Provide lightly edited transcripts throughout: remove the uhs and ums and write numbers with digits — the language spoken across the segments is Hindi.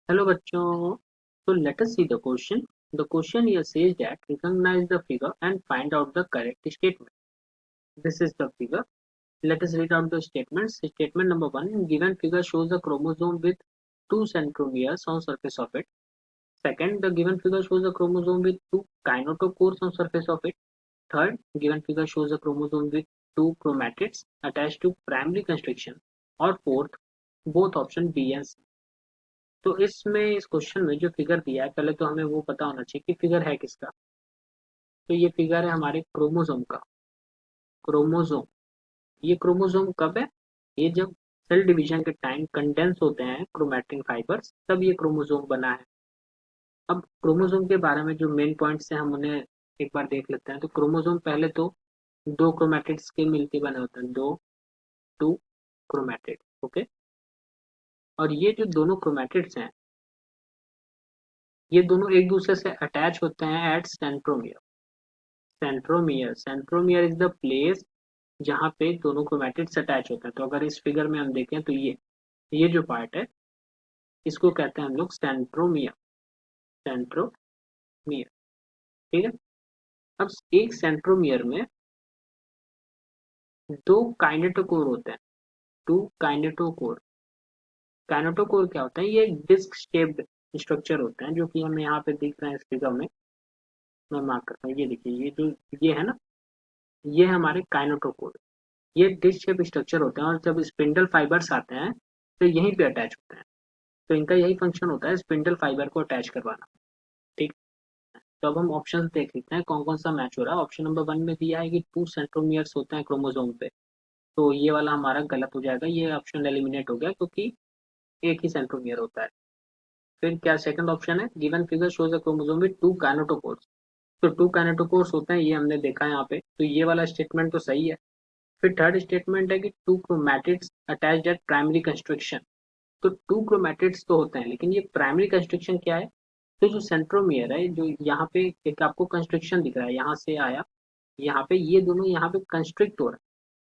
Hello bachcho. So let us see the question. The question here says that recognize the figure and find out the correct statement. This is the figure. Let us read out the statements. Statement number one, given figure shows a chromosome with two centromeres on surface of it. Second, the given figure shows a chromosome with two kinetochores on surface of it. Third, given figure shows a chromosome with two chromatids attached to primary constriction. और fourth, both option B and C. तो इसमें इस क्वेश्चन में जो फिगर दिया है पहले तो हमें वो पता होना चाहिए कि फिगर है किसका। तो ये फिगर है हमारे क्रोमोसोम का। क्रोमोसोम, ये क्रोमोसोम कब है? ये जब सेल डिवीजन के टाइम कंडेंस होते हैं क्रोमैटिन फाइबर्स, तब ये क्रोमोसोम बना है। अब क्रोमोसोम के बारे में जो मेन पॉइंट्स हैं हम उन्हें एक बार देख लेते हैं। तो क्रोमोसोम पहले तो दो क्रोमैटिड्स के मिलके बने होते हैं, दो टू क्रोमैटिड। ओके, और ये जो दोनों क्रोमैटिड्स हैं ये दोनों एक दूसरे से अटैच होते हैं at centromere. Centromere is the place जहाँ पे दोनों क्रोमैटिड्स अटैच होते हैं। तो अगर इस फिगर में हम देखें तो ये जो पार्ट है इसको कहते हैं हम लोग सेंट्रोमियर। सेंट्रोमियर, ठीक है। अब एक सेंट्रोमियर में दो काइनेटोकोर होते हैं, टू काइनेटोकोर। काइनेटोकोर क्या होता है? ये डिस्क शेप्ड स्ट्रक्चर होते हैं जो कि हमें यहाँ पे दिख रहे हैं इस फिगर में। मैं मार्क करता हूँ, ये देखिए, ये है ना, ये है हमारे काइनेटोकोर। ये डिस्क शेप स्ट्रक्चर होते हैं और जब स्पिंडल फाइबर्स आते हैं तो यहीं पे अटैच होते हैं। तो इनका यही फंक्शन होता है, स्पिंडल फाइबर को अटैच करवाना। ठीक। तो अब हम ऑप्शन देख लेते हैं कौन कौन सा मैच हो रहा है। ऑप्शन नंबर वन में दिया है कि टू सेंट्रोमियर्स होते हैं क्रोमोसोम पे, तो ये वाला हमारा गलत हो जाएगा, ये ऑप्शन एलिमिनेट हो गया क्योंकि एक ही सेंट्रोमियर होता है। फिर क्या सेकंड ऑप्शन है, given figure shows a chromosome with two kinetochores. तो टू काइनेटोकोर्स होते हैं, ये हमने देखा है यहाँ पे, तो ये वाला स्टेटमेंट तो सही है। फिर थर्ड स्टेटमेंट है कि two chromatids attached at primary construction. तो टू क्रोमैटिड्स तो होते हैं लेकिन ये प्राइमरी कंस्ट्रक्शन क्या है? तो जो सेंट्रोमियर है, जो यहाँ पे एक आपको कंस्ट्रक्शन दिख रहा है, यहाँ से आया यहाँ पे, ये दोनों यहाँ पे कंस्ट्रिक्ट हो रहे हैं।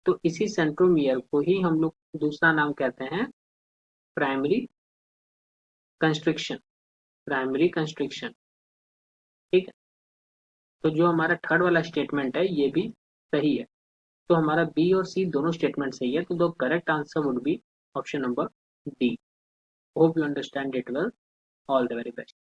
तो इसी सेंट्रोमियर को ही हम लोग दूसरा नाम कहते हैं प्राइमरी कंस्ट्रिक्शन। प्राइमरी कंस्ट्रिक्शन, ठीक है। तो जो हमारा थर्ड वाला स्टेटमेंट है ये भी सही है। तो हमारा बी और सी दोनों स्टेटमेंट सही है। तो the correct answer would be option number D. Hope you understand it well. All the very best.